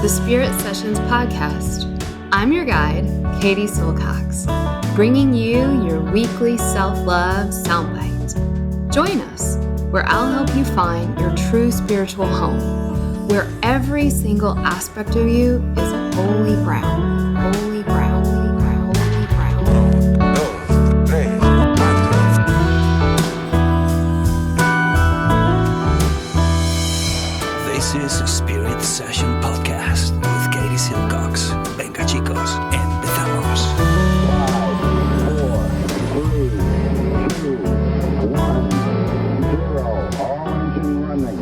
the Spirit Sessions podcast. I'm your guide, Katie Silcox, bringing you your weekly self-love soundbite. Join us, where I'll help you find your true spiritual home, where every single aspect of you is holy ground, holy ground, holy ground, holy ground. This is a Spirit Session podcast with Katie Silcox. Venga chicos, empezamos. 5, 4, 3, 2, 1, 0. All engine running.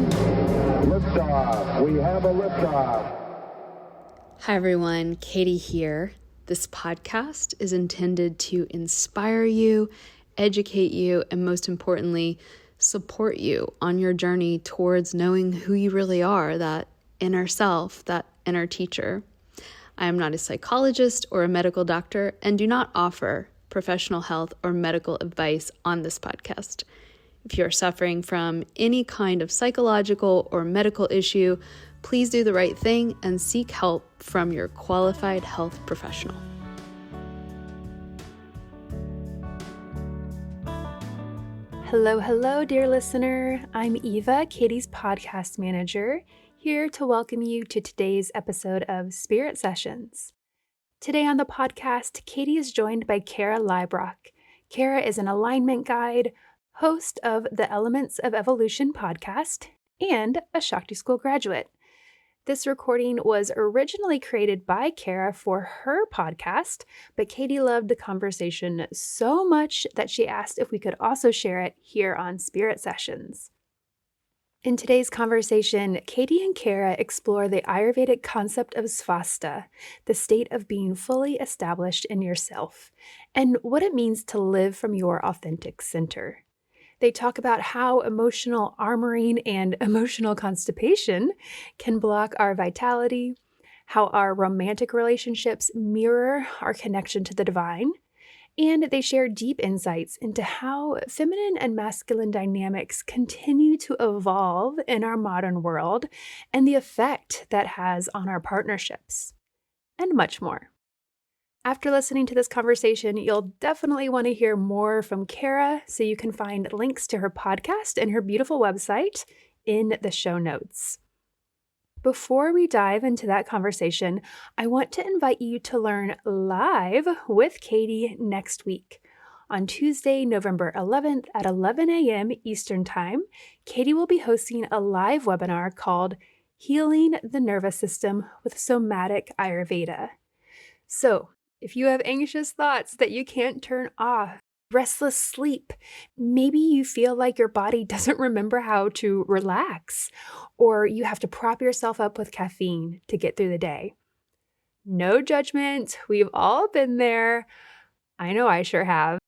Liftoff. We have a liftoff. Hi everyone, Katie here. This podcast is intended to inspire you, educate you, and most importantly, support you on your journey towards knowing who you really are, that inner self, that inner teacher. I am not a psychologist or a medical doctor and do not offer professional health or medical advice on this podcast. If you are suffering from any kind of psychological or medical issue, please do the right thing and seek help from your qualified health professional. Hello, dear listener. I'm Eva, Katie's podcast manager, here to welcome you to today's episode of Spirit Sessions. Today on the podcast, Katie is joined by Kara Liebrock. Kara is an alignment guide, host of the Elements of Evolution podcast, and a Shakti School graduate. This recording was originally created by Kara for her podcast, but Katie loved the conversation so much that she asked if we could also share it here on Spirit Sessions. In today's conversation, Katie and Kara explore the Ayurvedic concept of Svasta, the state of being fully established in yourself, and what it means to live from your authentic center. They talk about how emotional armoring and emotional constipation can block our vitality, how our romantic relationships mirror our connection to the divine, and they share deep insights into how feminine and masculine dynamics continue to evolve in our modern world and the effect that has on our partnerships, and much more. After listening to this conversation, you'll definitely want to hear more from Kara, so you can find links to her podcast and her beautiful website in the show notes. Before we dive into that conversation, I want to invite you to learn live with Katie next week. On Tuesday, November 11th at 11 a.m. Eastern Time, Katie will be hosting a live webinar called Healing the Nervous System with Somatic Ayurveda. So, if you have anxious thoughts that you can't turn off, restless sleep, maybe you feel like your body doesn't remember how to relax, or you have to prop yourself up with caffeine to get through the day. No judgment, we've all been there. I know I sure have.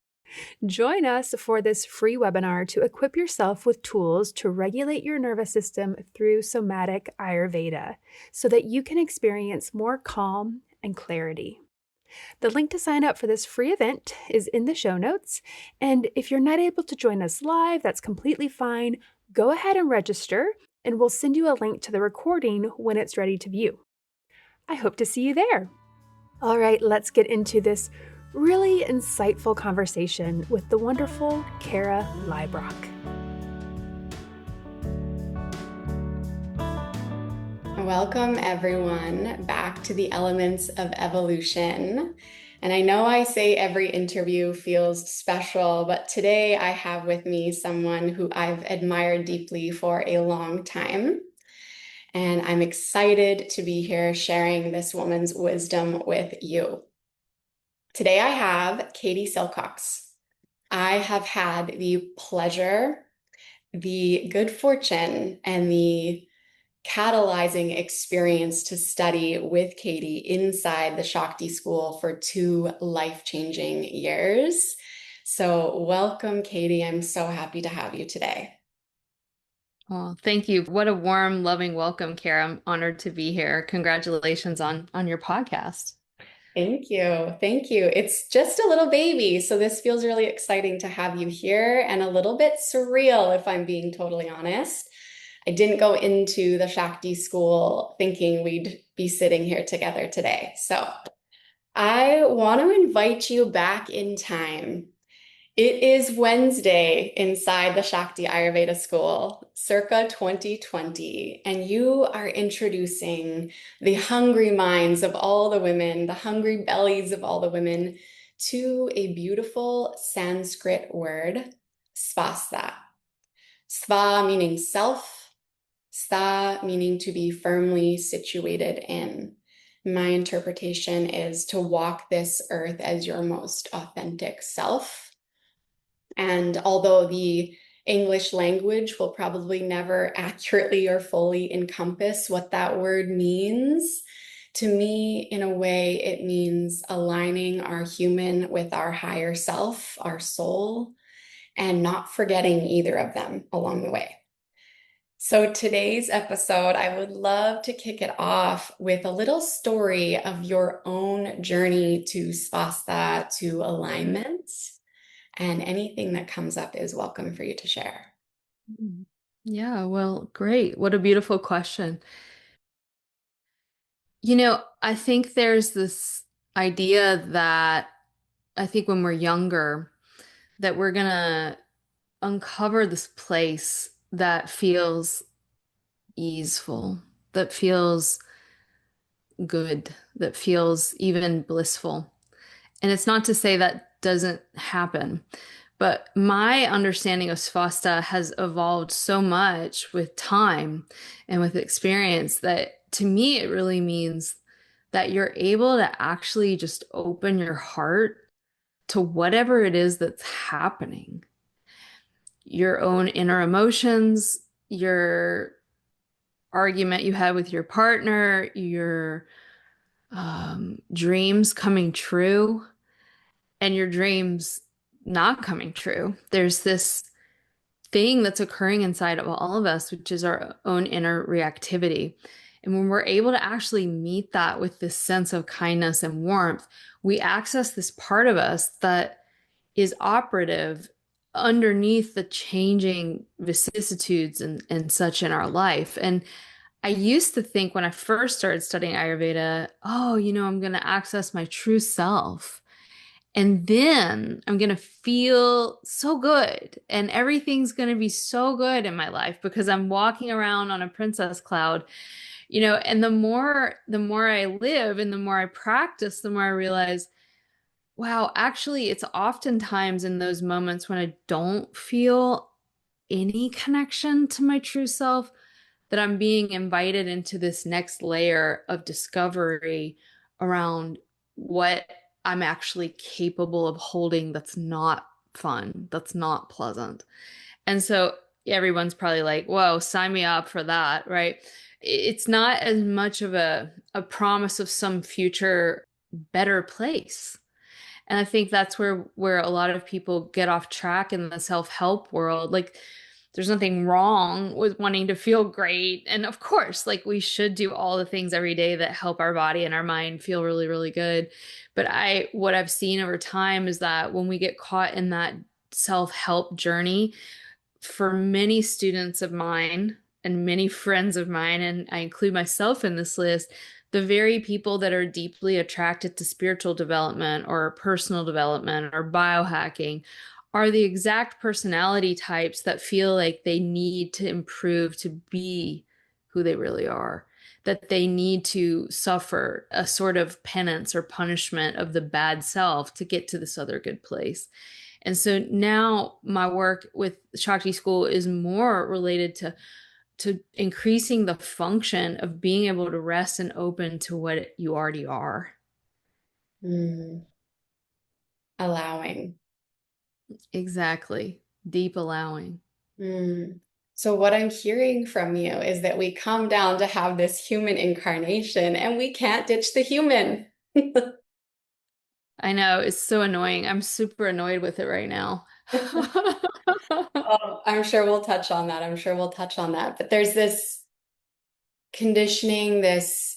Join us for this free webinar to equip yourself with tools to regulate your nervous system through somatic Ayurveda so that you can experience more calm and clarity. The link to sign up for this free event is in the show notes, and if you're not able to join us live, that's completely fine. Go ahead and register, and we'll send you a link to the recording when it's ready to view. I hope to see you there. All right, let's get into this really insightful conversation with the wonderful Kara Liebrock. Welcome everyone back to the Elements of Evolution. And I know I say every interview feels special, but today I have with me someone who I've admired deeply for a long time. And I'm excited to be here sharing this woman's wisdom with you. Today I have Katie Silcox. I have had the pleasure, the good fortune, and the catalyzing experience to study with Katie inside the Shakti School for 2 life-changing years. So welcome, Katie. I'm so happy to have you today. Well, thank you. What a warm, loving welcome, Kara. I'm honored to be here. Congratulations on your podcast. Thank you. Thank you. It's just a little baby, so this feels really exciting to have you here and a little bit surreal, if I'm being totally honest. I didn't go into the Shakti School thinking we'd be sitting here together today. So I want to invite you back in time. It is Wednesday inside the Shakti Ayurveda School, circa 2020, and you are introducing the hungry minds of all the women, the hungry bellies of all the women, to a beautiful Sanskrit word, svasta. Sva meaning self, sta meaning to be firmly situated in. My interpretation is to walk this earth as your most authentic self. And although the English language will probably never accurately or fully encompass what that word means, to me, in a way, it means aligning our human with our higher self, our soul, and not forgetting either of them along the way. So today's episode, I would love to kick it off with a little story of your own journey to Svasta, to alignment, and anything that comes up is welcome for you to share. Yeah, well, great. What a beautiful question. I think there's this idea that I think when we're younger, that we're gonna uncover this place that feels easeful, that feels good, that feels even blissful. And it's not to say that doesn't happen, but my understanding of Svasta has evolved so much with time and with experience that to me, it really means that you're able to actually just open your heart to whatever it is that's happening. Your own inner emotions, your argument you had with your partner, your dreams coming true, and your dreams not coming true. There's this thing that's occurring inside of all of us, which is our own inner reactivity. And when we're able to actually meet that with this sense of kindness and warmth, we access this part of us that is operative underneath the changing vicissitudes and such in our life. And I used to think when I first started studying Ayurveda, oh, I'm going to access my true self. And then I'm going to feel so good and everything's going to be so good in my life because I'm walking around on a princess cloud, and the more I live and the more I practice, the more I realize, wow, actually it's oftentimes in those moments when I don't feel any connection to my true self that I'm being invited into this next layer of discovery around what I'm actually capable of holding that's not fun, that's not pleasant. And so everyone's probably like, whoa, sign me up for that, right? It's not as much of a promise of some future better place. And I think that's where a lot of people get off track in the self-help world. Like, there's nothing wrong with wanting to feel great. And of course, like, we should do all the things every day that help our body and our mind feel really, really good. But what I've seen over time is that when we get caught in that self-help journey, for many students of mine and many friends of mine, and I include myself in this list, the very people that are deeply attracted to spiritual development or personal development or biohacking are the exact personality types that feel like they need to improve to be who they really are, that they need to suffer a sort of penance or punishment of the bad self to get to this other good place. And so now my work with Shakti School is more related to increasing the function of being able to rest and open to what you already are. Allowing. Exactly. Deep allowing. So what I'm hearing from you is that we come down to have this human incarnation and we can't ditch the human. I know, it's so annoying. I'm super annoyed with it right now. Oh, I'm sure we'll touch on that. I'm sure we'll touch on that. But there's this conditioning, this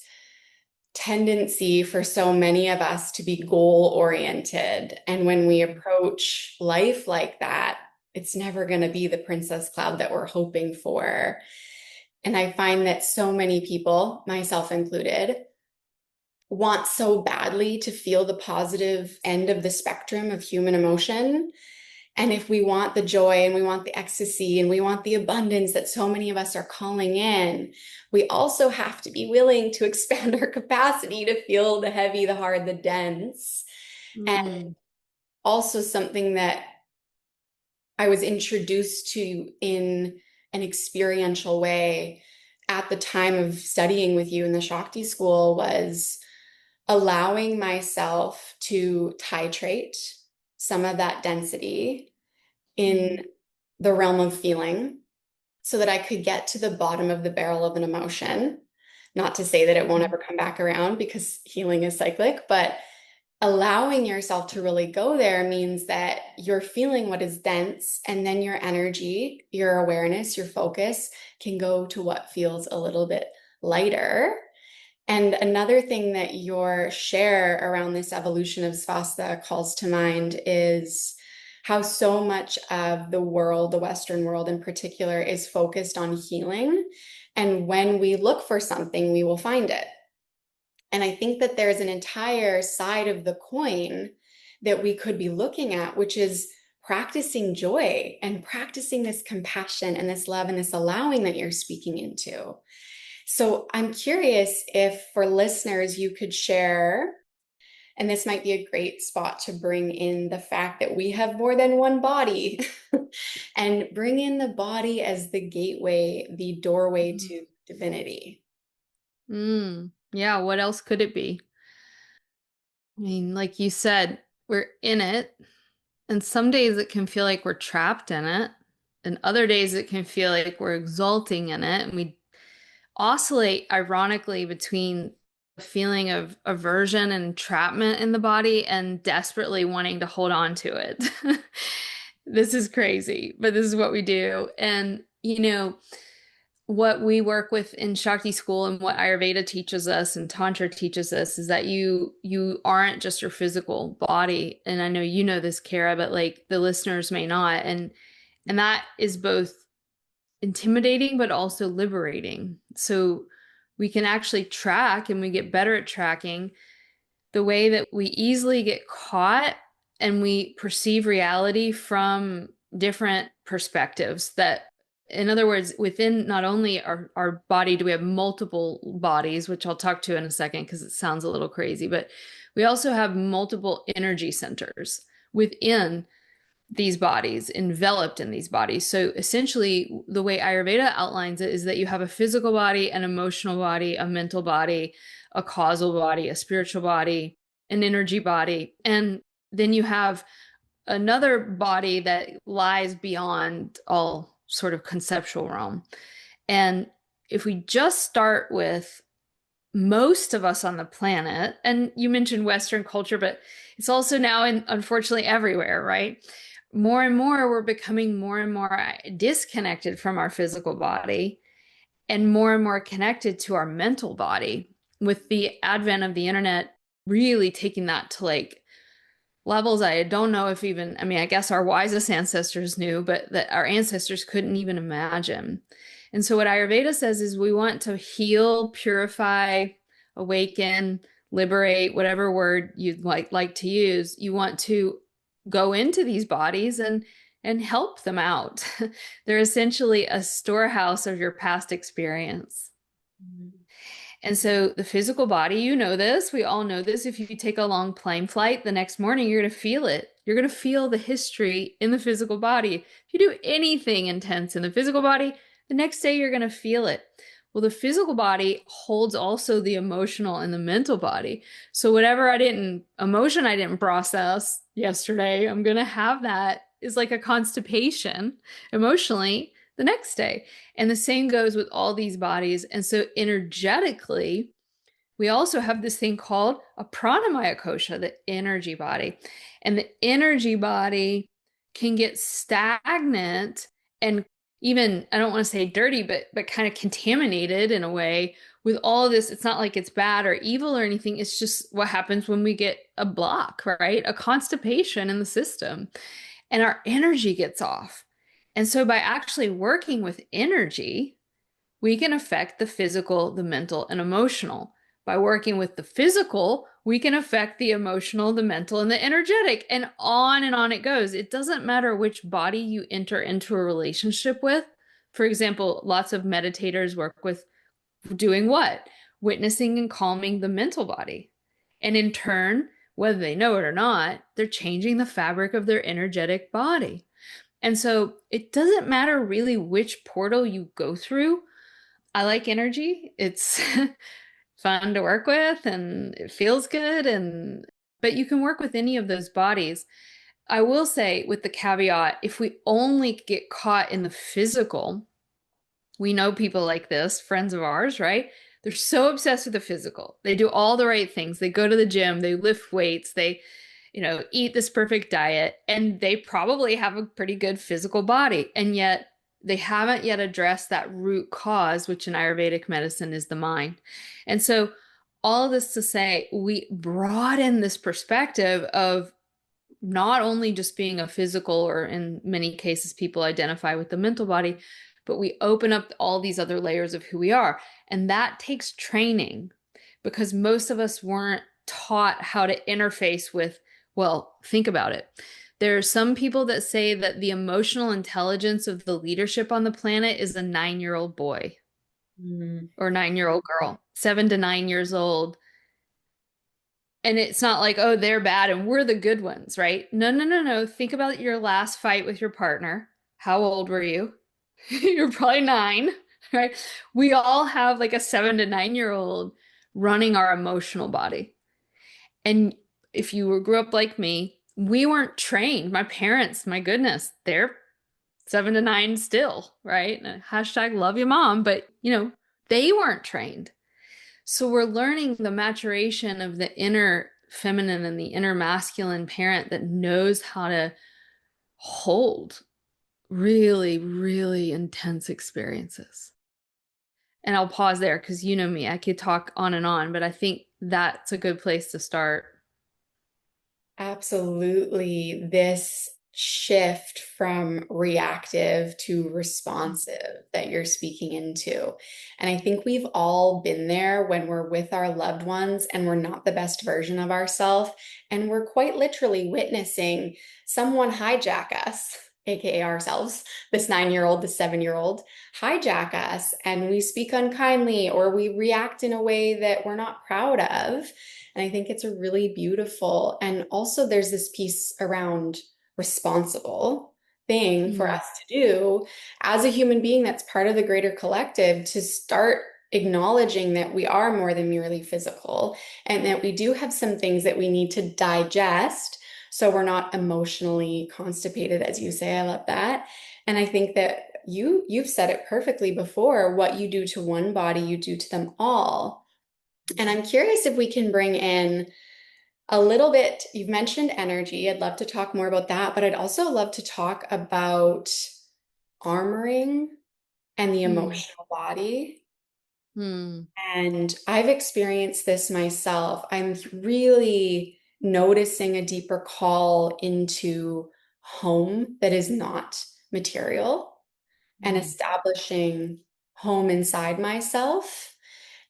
tendency for so many of us to be goal oriented. And when we approach life like that, it's never going to be the princess cloud that we're hoping for. And I find that so many people, myself included, want so badly to feel the positive end of the spectrum of human emotion. And if we want the joy and we want the ecstasy and we want the abundance that so many of us are calling in, we also have to be willing to expand our capacity to feel the heavy, the hard, the dense. And Mm. also something that I was introduced to in an experiential way at the time of studying with you in the Shakti School was allowing myself to titrate some of that density in the realm of feeling so that I could get to the bottom of the barrel of an emotion. Not to say that it won't ever come back around because healing is cyclic, but allowing yourself to really go there means that you're feeling what is dense, and then your energy, your awareness, your focus can go to what feels a little bit lighter. And another thing that your share around this evolution of Svasta calls to mind is how so much of the world, the Western world in particular, is focused on healing. And when we look for something, we will find it. And I think that there's an entire side of the coin that we could be looking at, which is practicing joy and practicing this compassion and this love and this allowing that you're speaking into. So I'm curious if for listeners, you could share, and this might be a great spot to bring in the fact that we have more than one body and bring in the body as the gateway, the doorway to divinity. Yeah, what else could it be? I mean, like you said, we're in it, and some days it can feel like we're trapped in it, and other days it can feel like we're exulting in it, and we oscillate ironically between a feeling of aversion and entrapment in the body and desperately wanting to hold on to it. This is crazy, but this is what we do. And, what we work with in Shakti School and what Ayurveda teaches us and Tantra teaches us is that you aren't just your physical body. And I know you know this, Kara, but like the listeners may not. And that is both intimidating but also liberating. So we can actually track, and we get better at tracking the way that we easily get caught and we perceive reality from different perspectives. That, in other words, within not only our body do we have multiple bodies, which I'll talk to in a second because it sounds a little crazy, but we also have multiple energy centers within these bodies, enveloped in these bodies. So essentially, the way Ayurveda outlines it is that you have a physical body, an emotional body, a mental body, a causal body, a spiritual body, an energy body. And then you have another body that lies beyond all sort of conceptual realm. And if we just start with most of us on the planet, and you mentioned Western culture, but it's also now unfortunately everywhere, right? More and more, we're becoming more and more disconnected from our physical body and more connected to our mental body, with the advent of the internet really taking that to like levels I don't know if even, I mean, I guess our wisest ancestors knew, but that our ancestors couldn't even imagine. And so what Ayurveda says is we want to heal, purify, awaken, liberate, whatever word you'd like to use. You want to go into these bodies and help them out. They're essentially a storehouse of your past experience. And so the physical body, you know this, we all know this. If you take a long plane flight, the next morning you're going to feel it. You're going to feel the history in the physical body. If you do anything intense in the physical body, the next day you're going to feel it. Well, the physical body holds also the emotional and the mental body. So whatever emotion I didn't process yesterday, I'm going to have that is like a constipation emotionally the next day. And the same goes with all these bodies. And so energetically, we also have this thing called a pranamaya kosha, the energy body. And the energy body can get stagnant and even, I don't want to say dirty, but kind of contaminated in a way with all of this. It's not like it's bad or evil or anything. It's just what happens when we get a block, right? A constipation in the system, and our energy gets off. And so by actually working with energy, we can affect the physical, the mental, and emotional. By working with the physical, we can affect the emotional, the mental, and the energetic, and on it goes. It doesn't matter which body you enter into a relationship with. For example, lots of meditators work with doing what? Witnessing and calming the mental body. And in turn, whether they know it or not, they're changing the fabric of their energetic body. And so it doesn't matter really which portal you go through. I like energy. It's fun to work with and it feels good, but you can work with any of those bodies. I will say with the caveat, if we only get caught in the physical, we know people like this, friends of ours, right? They're so obsessed with the physical. They do all the right things. They go to the gym, they lift weights, they, eat this perfect diet, and they probably have a pretty good physical body. And yet they haven't yet addressed that root cause, which in Ayurvedic medicine is the mind. And so all of this to say, we broaden this perspective of not only just being a physical, or in many cases, people identify with the mental body, but we open up all these other layers of who we are. And that takes training because most of us weren't taught how to interface with, well, think about it. There are some people that say that the emotional intelligence of the leadership on the planet is a 9-year-old boy or 9-year-old girl, 7 to 9 years old. And it's not like, oh, they're bad and we're the good ones, right? No, no, no, no. Think about your last fight with your partner. How old were you? You're probably 9, right? We all have like a 7 to 9-year-old running our emotional body. And if you grew up like me, we weren't trained. My parents, my goodness, they're 7 to 9 still, right? Hashtag love your mom, but they weren't trained. So we're learning the maturation of the inner feminine and the inner masculine parent that knows how to hold really, really intense experiences. And I'll pause there because you know me, I could talk on, but I think that's a good place to start. Absolutely. This shift from reactive to responsive that you're speaking into. And I think we've all been there when we're with our loved ones and we're not the best version of ourselves. And we're quite literally witnessing someone hijack us, AKA ourselves, this 9-year-old, the 7-year-old, hijack us, and we speak unkindly or we react in a way that we're not proud of. And I think it's a really beautiful, and also there's this piece around responsible thing for us to do as a human being that's part of the greater collective, to start acknowledging that we are more than merely physical and that we do have some things that we need to digest so we're not emotionally constipated, as you say. I love that. And I think that you've said it perfectly before. What you do to one body, you do to them all. And I'm curious if we can bring in a little bit. You've mentioned energy. I'd love to talk more about that, but I'd also love to talk about armoring and the emotional body. And I've experienced this myself. I'm really noticing a deeper call into home that is not material and establishing home inside myself.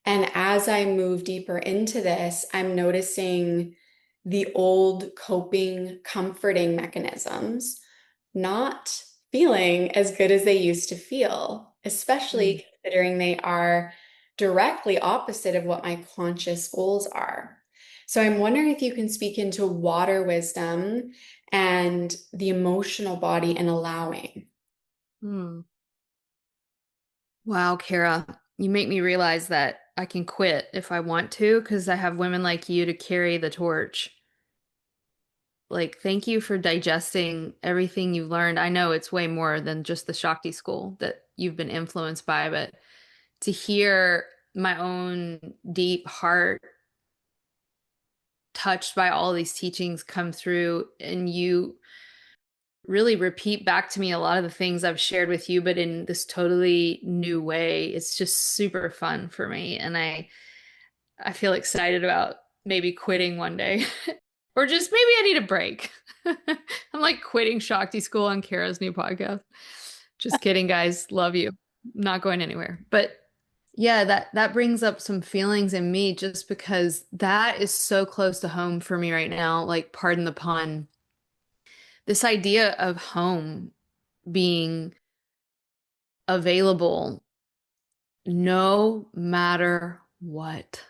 And as I move deeper into this, I'm noticing the old coping, comforting mechanisms not feeling as good as they used to feel, especially considering they are directly opposite of what my conscious goals are. So I'm wondering if you can speak into water wisdom and the emotional body and allowing. Wow, Kara, you make me realize that I can quit if I want to because I have women like you to carry the torch. Like, thank you for digesting everything you've learned. I know it's way more than just the Shakti School that you've been influenced by, but to hear my own deep heart touched by all these teachings come through, and you really repeat back to me a lot of the things I've shared with you, but in this totally new way. It's just super fun for me. And I feel excited about maybe quitting one day or just maybe I need a break. I'm like quitting Shakti School on Kara's new podcast. Just kidding, guys. Love you. Not going anywhere. But Yeah, that brings up some feelings in me just because that is so close to home for me right now. Like, pardon the pun, this idea of home being available no matter what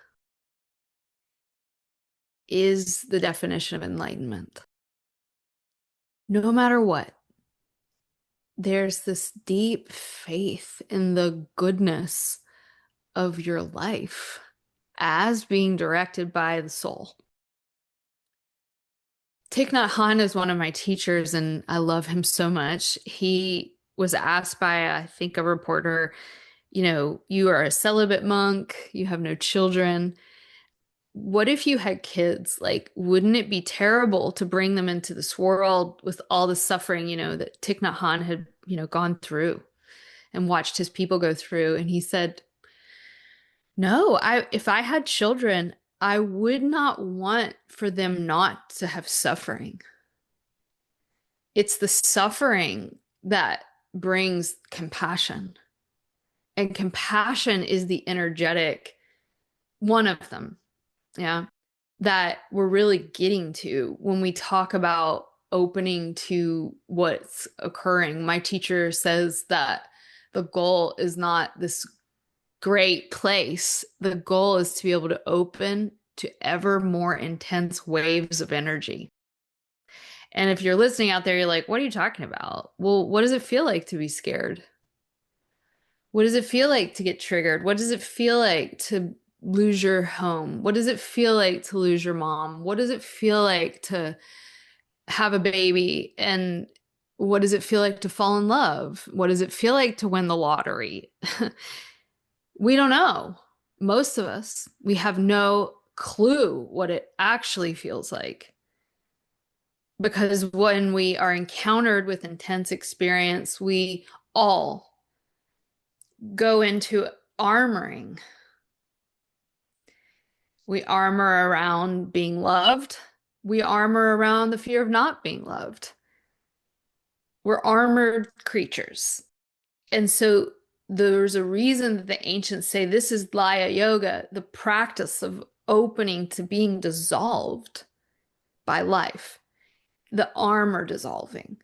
is the definition of enlightenment. No matter what, there's this deep faith in the goodness of your life as being directed by the soul. Thich Nhat Hanh is one of my teachers, and I love him so much. He was asked by, I think, a reporter, you are a celibate monk, you have no children. What if you had kids? Like, wouldn't it be terrible to bring them into this world with all the suffering, that Thich Nhat Hanh had, gone through and watched his people go through? And he said, no, if I had children, I would not want for them not to have suffering. It's the suffering that brings compassion. And compassion is the energetic one of them, yeah, that we're really getting to when we talk about opening to what's occurring. My teacher says that the goal is not this great place. The goal is to be able to open to ever more intense waves of energy. And if you're listening out there, you're like, what are you talking about? Well, what does it feel like to be scared? What does it feel like to get triggered? What does it feel like to lose your home? What does it feel like to lose your mom? What does it feel like to have a baby? And what does it feel like to fall in love? What does it feel like to win the lottery? We don't know. Most of us, we have no clue what it actually feels like. Because when we are encountered with intense experience, we all go into armoring. We armor around being loved. We armor around the fear of not being loved. We're armored creatures. And so there's a reason that the ancients say this is Laya Yoga, the practice of opening to being dissolved by life, the armor dissolving.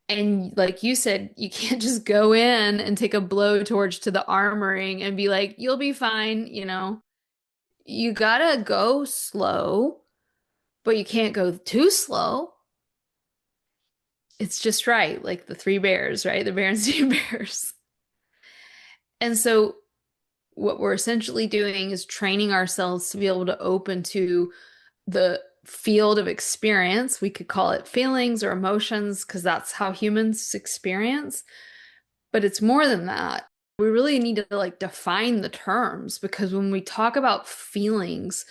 And like you said, you can't just go in and take a blowtorch to the armoring and be like, you'll be fine, You gotta go slow, but you can't go too slow. It's just right, like the three bears, right? The Berenstain Bears. And so what we're essentially doing is training ourselves to be able to open to the field of experience. We could call it feelings or emotions because that's how humans experience. But it's more than that. We really need to like define the terms, because when we talk about feelings,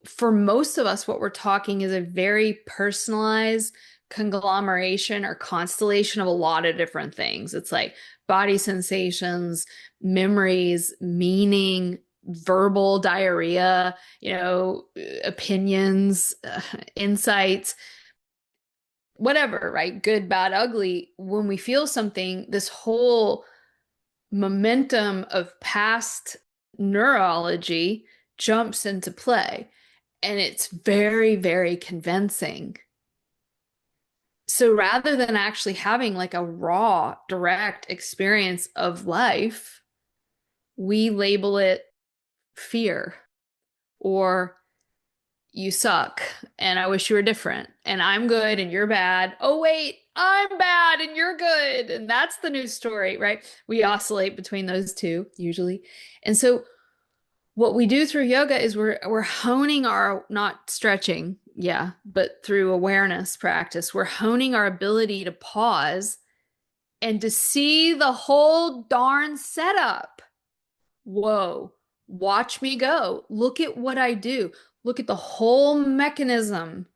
for most of us, what we're talking is a very personalized conglomeration or constellation of a lot of different things. It's like body sensations, memories, meaning, verbal diarrhea, opinions, insights, whatever, right? Good, bad, ugly. When we feel something, this whole momentum of past neurology jumps into play, and it's very, very convincing. So rather than actually having like a raw, direct experience of life, we label it fear, or you suck and I wish you were different, and I'm good and you're bad. Oh, wait, I'm bad and you're good. And that's the new story, right? We oscillate between those two usually. And so what we do through yoga is we're honing our, not stretching, yeah, but through awareness practice, we're honing our ability to pause and to see the whole darn setup. Whoa, watch me go. Look at what I do. Look at the whole mechanism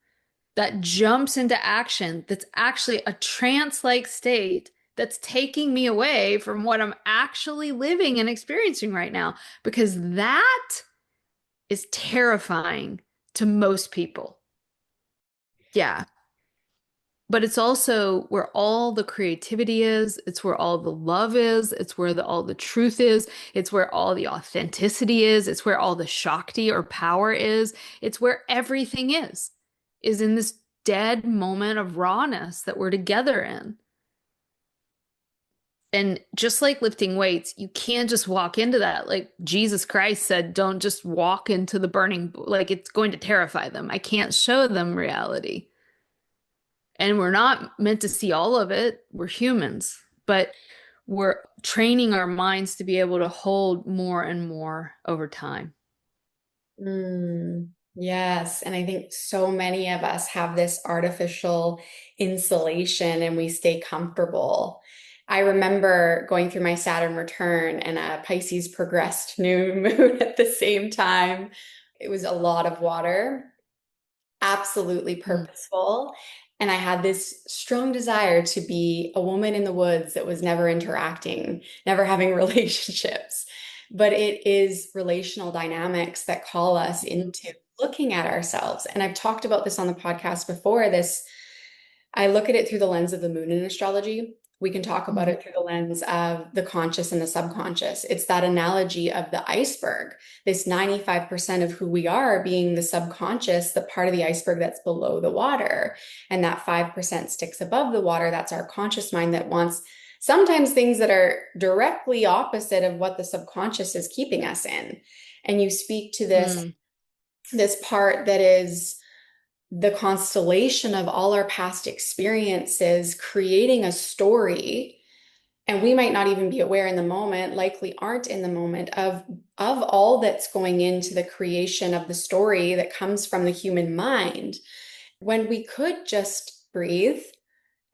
that jumps into action, that's actually a trance-like state that's taking me away from what I'm actually living and experiencing right now, because that is terrifying to most people. Yeah. but it's also where all the creativity is. It's where all the love is. It's where all the truth is. It's where all the authenticity is. It's where all the Shakti or power is. It's where everything is in this dead moment of rawness that we're together in. And just like lifting weights, you can't just walk into that. Like Jesus Christ said, don't just walk into the burning, like it's going to terrify them. I can't show them reality. And we're not meant to see all of it. We're humans, but we're training our minds to be able to hold more and more over time. Yes. And I think so many of us have this artificial insulation and we stay comfortable. I remember going through my Saturn return and a Pisces progressed new moon at the same time. It was a lot of water, absolutely Mm. purposeful. And I had this strong desire to be a woman in the woods that was never interacting, never having relationships. But it is relational dynamics that call us into looking at ourselves. And I've talked about this on the podcast before. I look at it through the lens of the moon in astrology. We can talk about it through the lens of the conscious and the subconscious. It's that analogy of the iceberg, this 95% of who we are being the subconscious, the part of the iceberg that's below the water. And that 5% sticks above the water. That's our conscious mind that wants sometimes things that are directly opposite of what the subconscious is keeping us in. And you speak to Mm. this part that is the constellation of all our past experiences creating a story, and we might not even be aware in the moment, likely aren't in the moment of all that's going into the creation of the story that comes from the human mind, when we could just breathe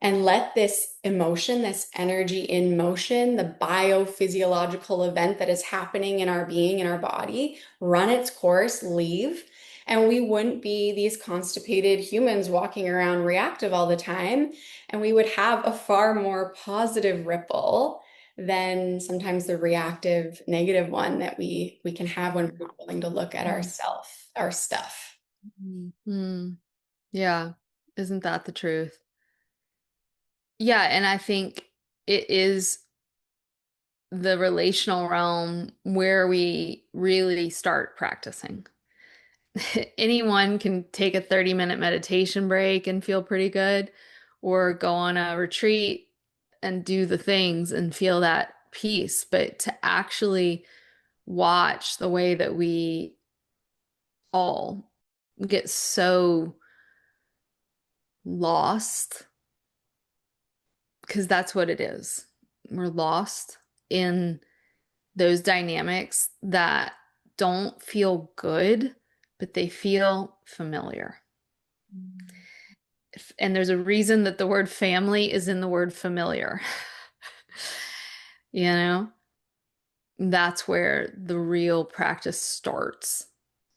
and let this emotion, this energy in motion, the biophysiological event that is happening in our being, in our body, run its course, leave. And we wouldn't be these constipated humans walking around reactive all the time. And we would have a far more positive ripple than sometimes the reactive negative one that we can have when we're not willing to look at our stuff. Mm. Yeah. Isn't that the truth? Yeah. And I think it is the relational realm where we really start practicing. Anyone can take a 30-minute meditation break and feel pretty good, or go on a retreat and do the things and feel that peace. But to actually watch the way that we all get so lost, because that's what it is. We're lost in those dynamics that don't feel good, but they feel familiar. And there's a reason that the word family is in the word familiar. You know, that's where the real practice starts.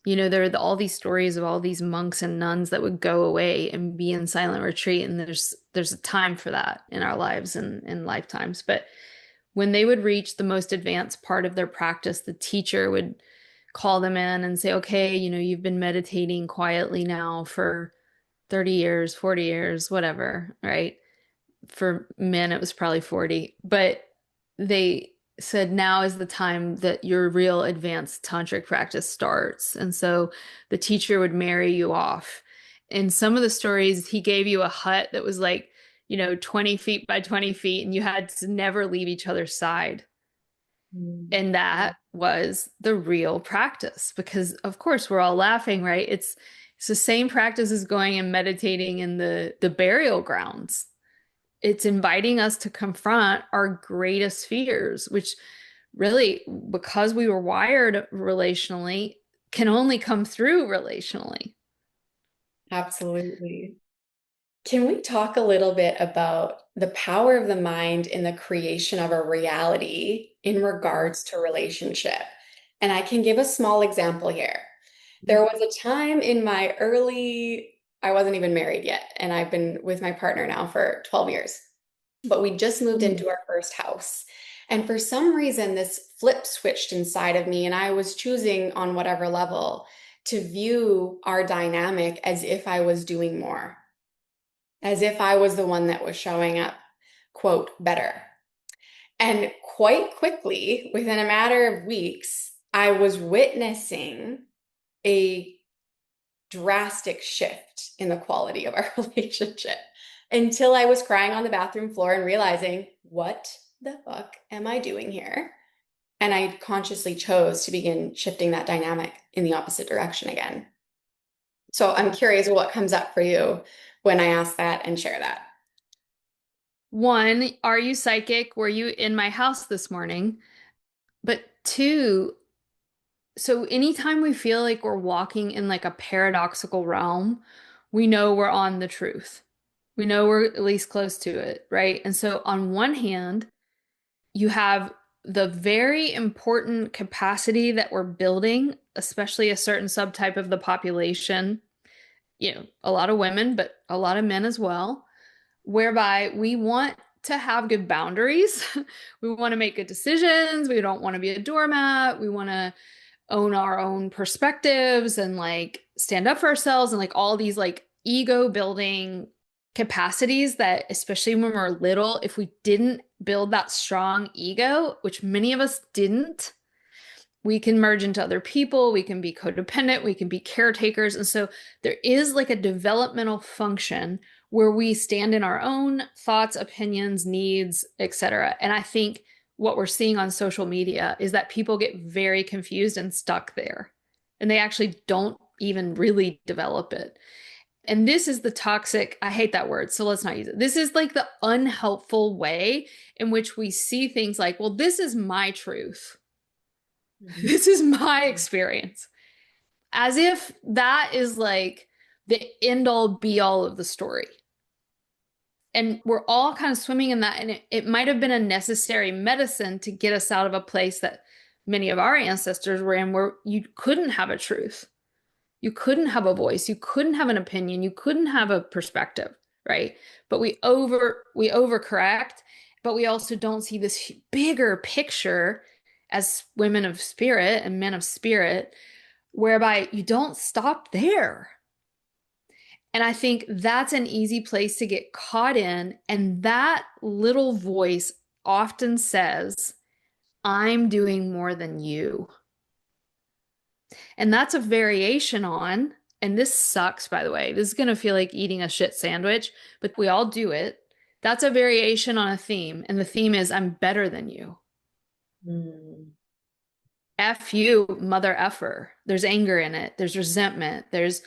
You know, there are all these stories of all these monks and nuns that would go away and be in silent retreat. And there's a time for that in our lives and in lifetimes. But when they would reach the most advanced part of their practice, the teacher would call them in and say, okay, you know, you've been meditating quietly now for 30 years, 40 years, whatever, right? For men, it was probably 40. But they said, now is the time that your real advanced tantric practice starts. And so the teacher would marry you off. In some of the stories, he gave you a hut that was like, you know, 20 feet by 20 feet, and you had to never leave each other's side. And that was the real practice, because of course we're all laughing, right? It's the same practice as going and meditating in the burial grounds. It's inviting us to confront our greatest fears, which really, because we were wired relationally, can only come through relationally. Absolutely. Can we talk a little bit about the power of the mind in the creation of a reality in regards to relationship? And I can give a small example here. There was a time in my I wasn't even married yet, and I've been with my partner now for 12 years, but we just moved into our first house. And for some reason, this flip switched inside of me, and I was choosing on whatever level to view our dynamic as if I was doing more. as if I was the one that was showing up, quote, better. And quite quickly, within a matter of weeks, I was witnessing a drastic shift in the quality of our relationship until I was crying on the bathroom floor and realizing, what the fuck am I doing here? And I consciously chose to begin shifting that dynamic in the opposite direction again. So I'm curious what comes up for you when I ask that and share that. One, are you psychic? Were you in my house this morning? But two, so anytime we feel like we're walking in like a paradoxical realm, we know we're on the truth. We know we're at least close to it, right? And so on one hand, you have the very important capacity that we're building, especially a certain subtype of the population, a lot of women, but a lot of men as well, whereby we want to have good boundaries. We want to make good decisions. We don't want to be a doormat. We want to own our own perspectives and like stand up for ourselves and like all these like ego building capacities that, especially when we're little, if we didn't build that strong ego, which many of us didn't, we can merge into other people, we can be codependent, we can be caretakers. And so there is like a developmental function where we stand in our own thoughts, opinions, needs, etc. And I think what we're seeing on social media is that people get very confused and stuck there. And they actually don't even really develop it. And this is the toxic, I hate that word, so let's not use it. This is like the unhelpful way in which we see things like, well, this is my truth. This is my experience. As if that is like the end all be all of the story. And we're all kind of swimming in that. And it might have been a necessary medicine to get us out of a place that many of our ancestors were in, where you couldn't have a truth. You couldn't have a voice. You couldn't have an opinion. You couldn't have a perspective, right? But we overcorrect, but we also don't see this bigger picture as women of spirit and men of spirit, whereby you don't stop there. And I think that's an easy place to get caught in. And that little voice often says, I'm doing more than you. And that's a variation on, and this sucks, by the way, this is going to feel like eating a shit sandwich, but we all do it. That's a variation on a theme. And the theme is, I'm better than you. F you, mother effer. There's anger in it. There's resentment. There's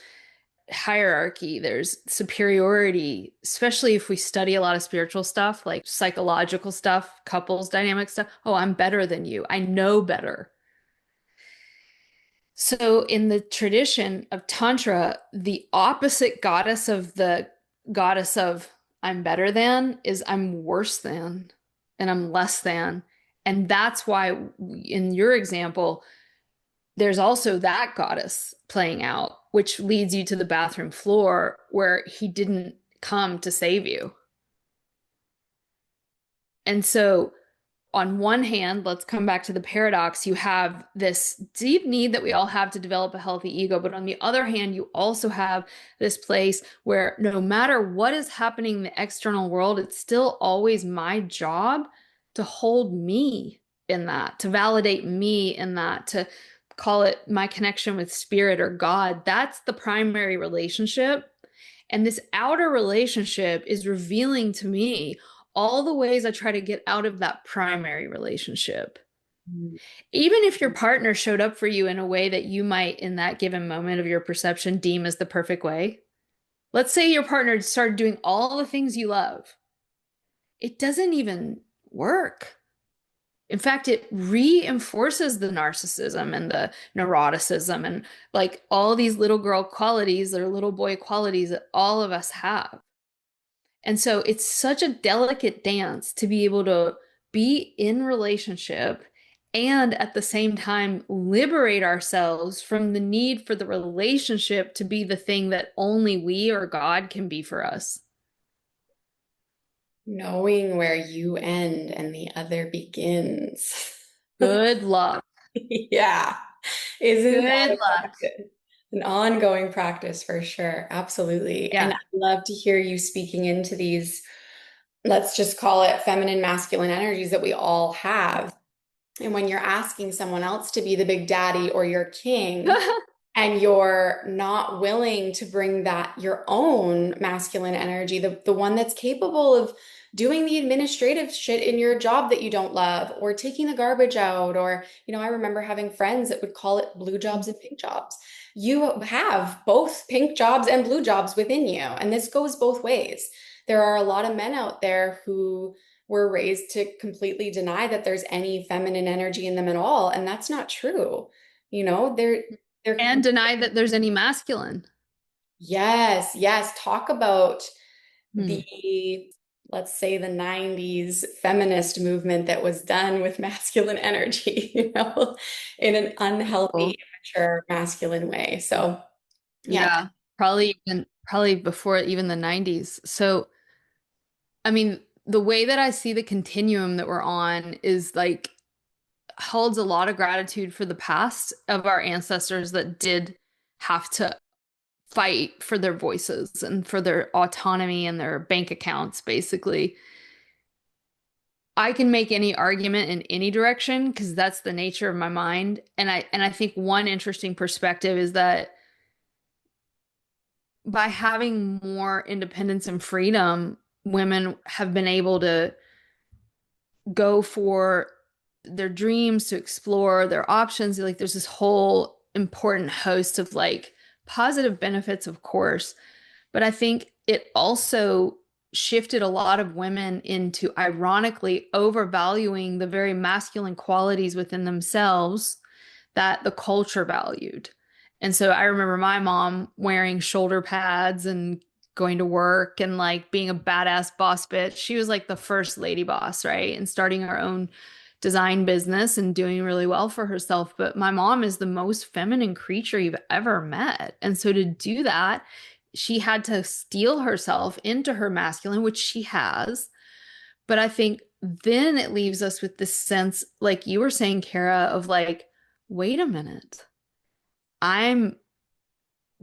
hierarchy. There's superiority, especially if we study a lot of spiritual stuff, like psychological stuff, couples dynamic stuff. Oh, I'm better than you. I know better. So in the tradition of Tantra, the opposite goddess of the goddess of I'm better than is I'm worse than and I'm less than. And that's why in your example, there's also that goddess playing out, which leads you to the bathroom floor where he didn't come to save you. And so on one hand, let's come back to the paradox. You have this deep need that we all have to develop a healthy ego. But on the other hand, you also have this place where no matter what is happening in the external world, it's still always my job to hold me in that, to validate me in that, to call it my connection with spirit or God. That's the primary relationship. And this outer relationship is revealing to me all the ways I try to get out of that primary relationship. Even if your partner showed up for you in a way that you might, in that given moment of your perception, deem as the perfect way. Let's say your partner started doing all the things you love. It doesn't even work. In fact, it reinforces the narcissism and the neuroticism and like all these little girl qualities or little boy qualities that all of us have. And so it's such a delicate dance to be able to be in relationship and at the same time liberate ourselves from the need for the relationship to be the thing that only we or God can be for us. Knowing where you end and the other begins. Good luck. Yeah. Isn't that Good luck. effective? An ongoing practice for sure. Absolutely. And Yeah. I'd love to hear you speaking into these, let's just call it feminine, masculine energies that we all have. And when you're asking someone else to be the big daddy or your king, and you're not willing to bring that your own masculine energy, the one that's capable of doing the administrative shit in your job that you don't love, or taking the garbage out, or, I remember having friends that would call it blue jobs and pink jobs. You have both pink jobs and blue jobs within you, and this goes both ways. There are a lot of men out there who were raised to completely deny that there's any feminine energy in them at all, and that's not true. They're And deny that there's any masculine. Yes, yes. Talk about Hmm. the, let's say, the 90s feminist movement that was done with masculine energy, in an unhealthy, Cool. immature, masculine way. So, yeah. Yeah. Probably before even the 90s. So, I mean, the way that I see the continuum that we're on is like holds a lot of gratitude for the past of our ancestors that did have to fight for their voices and for their autonomy and their bank accounts, basically. I can make any argument in any direction because that's the nature of my mind. And I think one interesting perspective is that by having more independence and freedom, women have been able to go for their dreams, to explore their options. Like there's this whole important host of like positive benefits, of course, but I think it also shifted a lot of women into ironically overvaluing the very masculine qualities within themselves that the culture valued. And so I remember my mom wearing shoulder pads and going to work and like being a badass boss bitch. She was like the first lady boss, right? And starting her own design business and doing really well for herself. But my mom is the most feminine creature you've ever met. And so to do that, she had to steel herself into her masculine, which she has. But I think then it leaves us with this sense, like you were saying, Kara, of like, wait a minute. I'm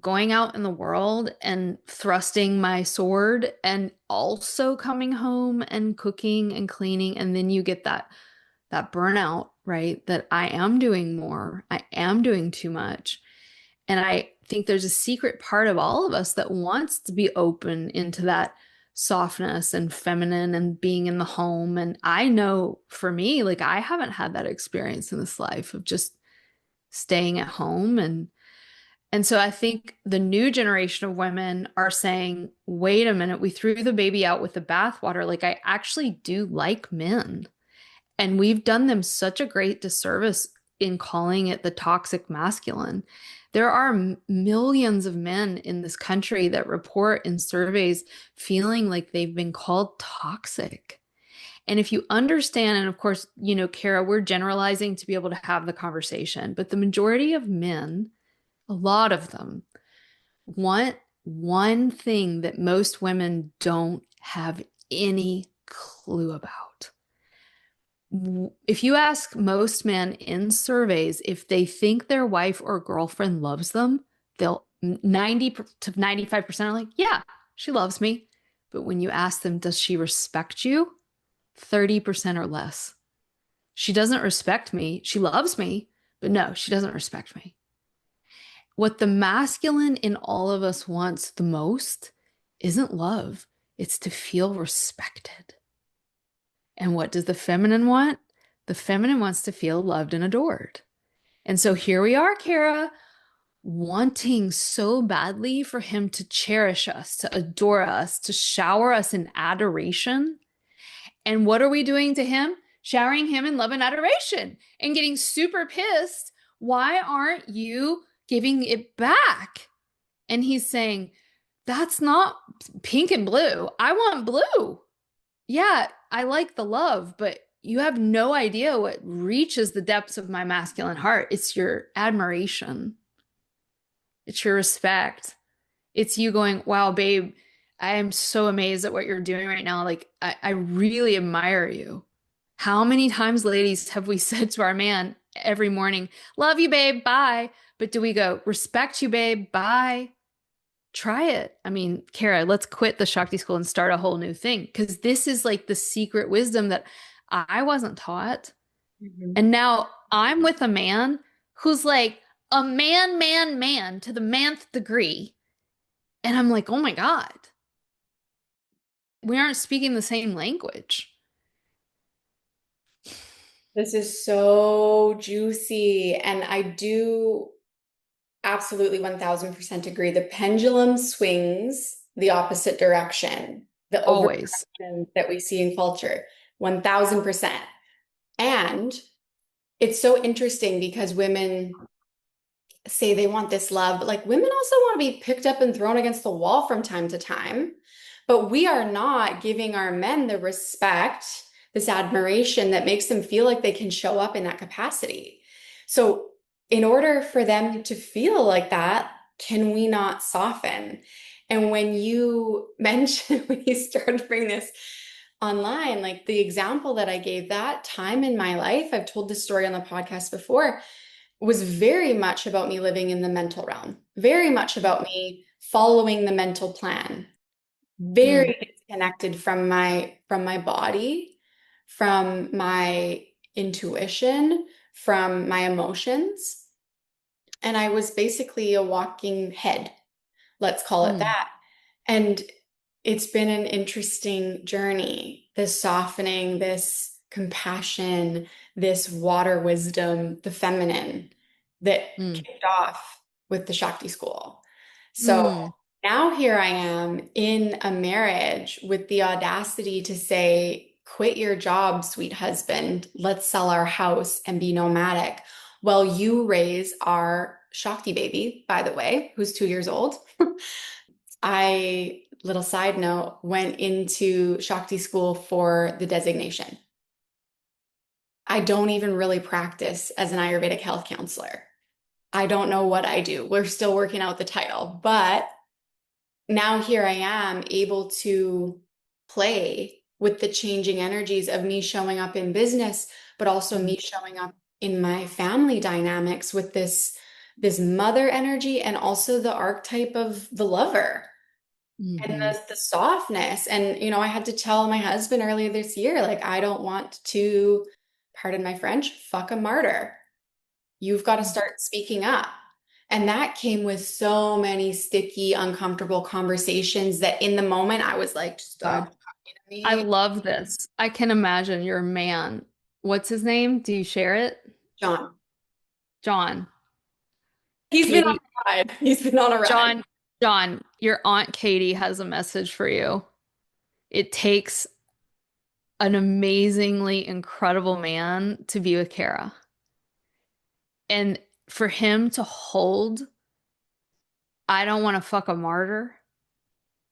going out in the world and thrusting my sword and also coming home and cooking and cleaning. And then you get that burnout, right? That I am doing more. I am doing too much. And I think there's a secret part of all of us that wants to be open into that softness and feminine and being in the home. And I know for me, like I haven't had that experience in this life of just staying at home. And so I think the new generation of women are saying, wait a minute, we threw the baby out with the bathwater. Like I actually do like men. And we've done them such a great disservice in calling it the toxic masculine. There are millions of men in this country that report in surveys feeling like they've been called toxic. And if you understand, and of course, Kara, we're generalizing to be able to have the conversation, but the majority of men, a lot of them, want one thing that most women don't have any clue about. If you ask most men in surveys if they think their wife or girlfriend loves them, they'll 90 to 95% are like, yeah, she loves me. But when you ask them, does she respect you? 30% or less. She doesn't respect me. She loves me, but no, she doesn't respect me. What the masculine in all of us wants the most isn't love, it's to feel respected. And what does the feminine want? The feminine wants to feel loved and adored. And so here we are, Kara, wanting so badly for him to cherish us, to adore us, to shower us in adoration. And what are we doing to him? Showering him in love and adoration and getting super pissed. Why aren't you giving it back? And he's saying, that's not pink and blue. I want blue. Yeah, I like the love, but you have no idea what reaches the depths of my masculine heart. It's your admiration. It's your respect. It's you going, wow, babe, I am so amazed at what you're doing right now. Like, I really admire you. How many times, ladies, have we said to our man every morning, love you, babe, bye. But do we go, respect you, babe, bye? Try it. I mean, Kara, let's quit the Shakti School and start a whole new thing. Because this is like the secret wisdom that I wasn't taught. Mhm. And now I'm with a man who's like a man to the manth degree. And I'm like, oh my God, we aren't speaking the same language. This is so juicy. And I do absolutely 1000% agree. The pendulum swings the opposite direction, the Always. overcorrection that we see in culture, 1000%. And it's so interesting because women say they want this love, but like women also want to be picked up and thrown against the wall from time to time. But we are not giving our men the respect, this admiration that makes them feel like they can show up in that capacity. So, in order for them to feel like that, can we not soften? And when you mentioned, when you started to bring this online, like the example that I gave, that time in my life, I've told this story on the podcast before, was very much about me living in the mental realm, very much about me following the mental plan, Mm, very disconnected from my body, from my intuition, from my emotions. And I was basically a walking head, let's call it mm, that. And it's been an interesting journey, this softening, this compassion, this water wisdom, the feminine that mm, kicked off with the Shakti School. So mm, now here I am in a marriage with the audacity to say, quit your job, sweet husband. Let's sell our house and be nomadic while you raise our Shakti baby, by the way, who's 2 years old. I, little side note, went into Shakti school for the designation. I don't even really practice as an Ayurvedic health counselor. I don't know what I do. We're still working out the title, but now here I am able to play with the changing energies of me showing up in business, but also mm, me showing up in my family dynamics with this mother energy and also the archetype of the lover and mhm. the softness. And, I had to tell my husband earlier this year, like, I don't want to, pardon my French, fuck a martyr. You've got to start speaking up. And that came with so many sticky, uncomfortable conversations that in the moment I was like, stop Good. talking to I me. love this. I can imagine your man. What's his name? Do you share it? John, John. he's been on Katie, a ride. He's been on a ride. John, John, your Aunt Katie has a message for you. It takes an amazingly incredible man to be with Kara. And for him to hold, I don't want to fuck a martyr,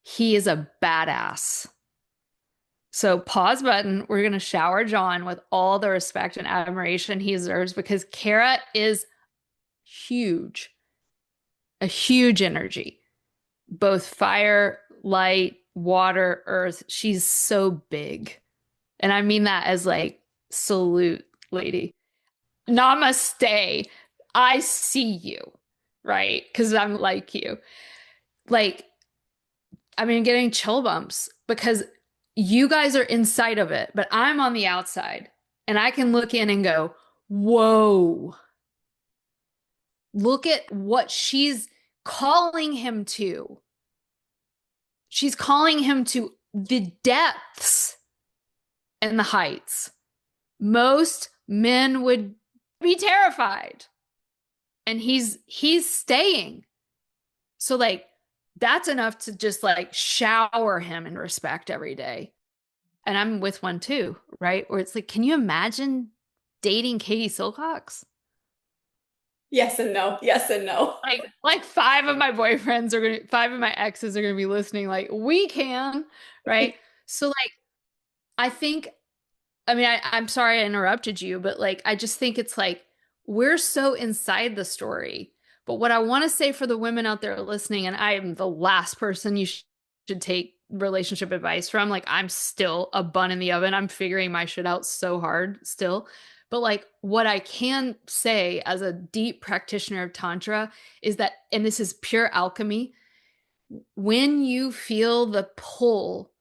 he is a badass. So pause button. We're going to shower John with all the respect and admiration he deserves because Kara is huge, a huge energy, both fire, light, water, earth. She's so big. And I mean that as like, salute, lady. Namaste. I see you, right? Because I'm like you. Like, I mean, getting chill bumps because you guys are inside of it, but I'm on the outside and I can look in and go, whoa, look at what she's calling him to. She's calling him to the depths and the heights. Most men would be terrified. And he's staying. So like that's enough to just like shower him in respect every day. And I'm with one too, right? Where it's like, can you imagine dating Katie Silcox? Yes and no. Yes and no. Like five of my boyfriends are gonna, five of my exes are gonna be listening. Like we can, right? So like, I think, I mean, I'm sorry I interrupted you, but like, I just think it's like we're so inside the story. But what I want to say for the women out there listening, and I am the last person you should take relationship advice from. Like, I'm still a bun in the oven. I'm figuring my shit out so hard still. But like what I can say as a deep practitioner of Tantra is that, and this is pure alchemy, when you feel the pull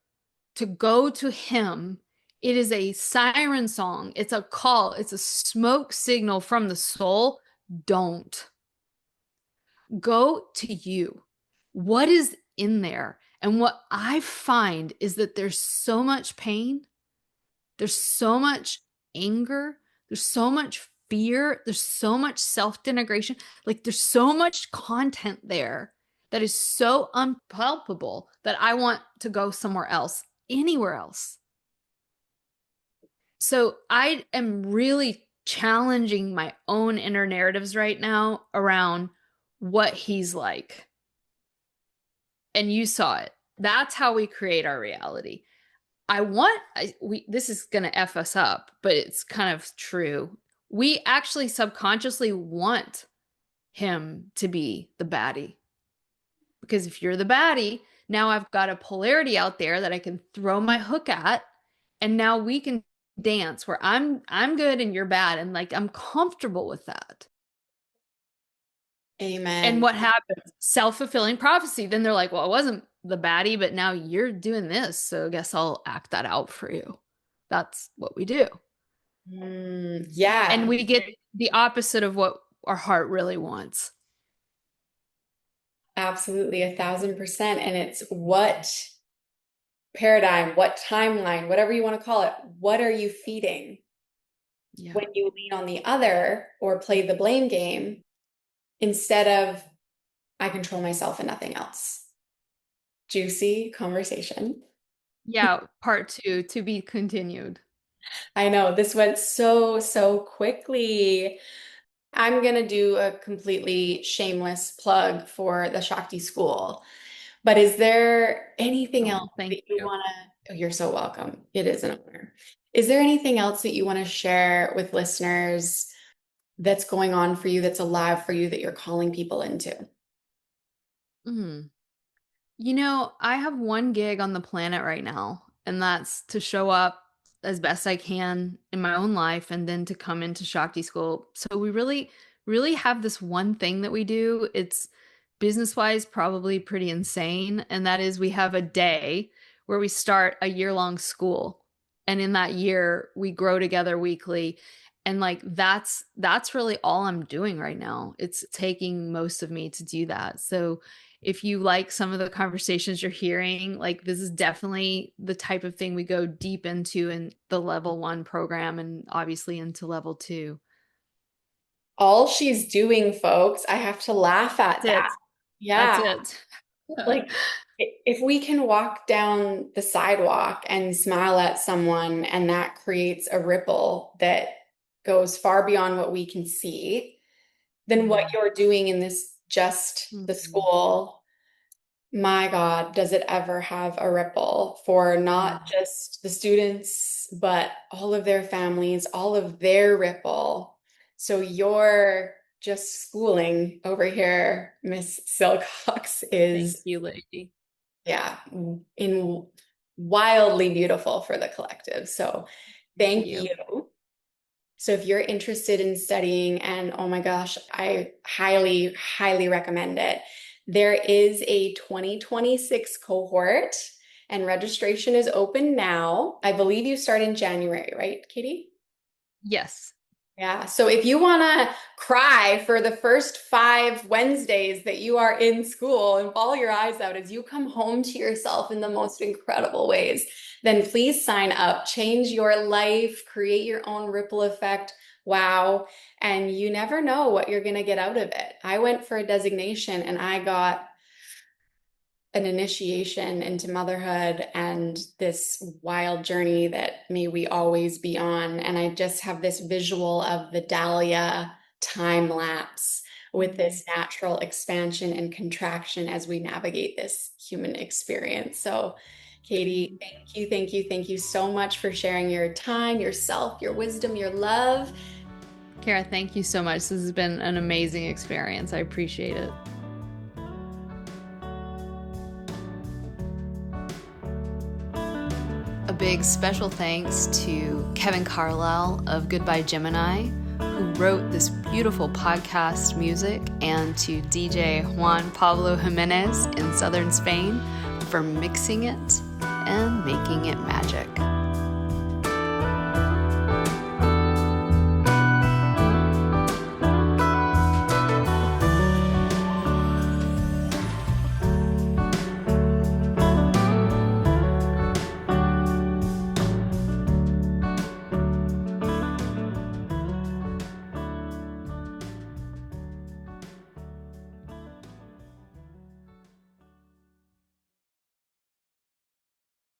to go to him, it is a siren song. It's a call. It's a smoke signal from the soul. Don't. Go to you. What is in there? And what I find is that there's so much pain. There's so much anger. There's so much fear. There's so much self-denigration. Like there's so much content there that is so unpalpable that I want to go somewhere else, anywhere else. So I am really challenging my own inner narratives right now around what he's like. And you saw it. That's how we create our reality. This is going to F us up, but it's kind of true. We actually subconsciously want him to be the baddie. Because if you're the baddie, now I've got a polarity out there that I can throw my hook at, and now we can dance where I'm good and you're bad, and like I'm comfortable with that. Amen. And what happens? Self-fulfilling prophecy. Then they're like, well, I wasn't the baddie, but now you're doing this, so I guess I'll act that out for you. That's what we do. Yeah. And we get the opposite of what our heart really wants. Absolutely, 1,000%. And it's what paradigm, what timeline, whatever you want to call it, what are you feeding? Yeah. When you lean on the other or play the blame game instead of I control myself and nothing else. Juicy conversation. Yeah, part 2 to be continued. I know this went so quickly. I'm going to do a completely shameless plug for the Shakti School. But is there anything else Thank that you you. want to? Oh, you're so welcome. It is an honor. Is there anything else that you want to share with listeners that's going on for you, that's alive for you, that you're calling people into? You know, I have one gig on the planet right now, and that's to show up as best I can in my own life and then to come into Shakti School. So we really have this one thing that we do. It's business-wise probably pretty insane, and that is we have a day where we start a year-long school. And in that year, we grow together weekly. And like that's really all I'm doing right now. It's taking most of me to do that. So if you like some of the conversations you're hearing, like this is definitely the type of thing we go deep into in the level 1 program and obviously into level 2. All she's doing, folks, I have to laugh at that. That's Yeah. it. Like if we can walk down the sidewalk and smile at someone and that creates a ripple that goes far beyond what we can see, then what you're doing in this just the school, my God, does it ever have a ripple for not just the students, but all of their families, all of their ripple. So you're just schooling over here, Miss Silcox, is Thank you, lady. yeah, in wildly beautiful for the collective. So thank you. So if you're interested in studying, and oh my gosh, I highly recommend it. There is a 2026 cohort and registration is open now. I believe you start in January, right, Katie? Yes. Yeah. So if you want to cry for the first 5 Wednesdays that you are in school and bawl your eyes out as you come home to yourself in the most incredible ways, then please sign up, change your life, create your own ripple effect. Wow. And you never know what you're going to get out of it. I went for a designation and I got an initiation into motherhood and this wild journey that may we always be on. And I just have this visual of the Dahlia time lapse with this natural expansion and contraction as we navigate this human experience. So Katie, thank you so much for sharing your time, yourself, your wisdom, your love. Kara, thank you so much. This has been an amazing experience. I appreciate it. A big special thanks to Kevin Carlisle of Goodbye Gemini, who wrote this beautiful podcast music, and to DJ Juan Pablo Jimenez in southern Spain for mixing it and making it magic.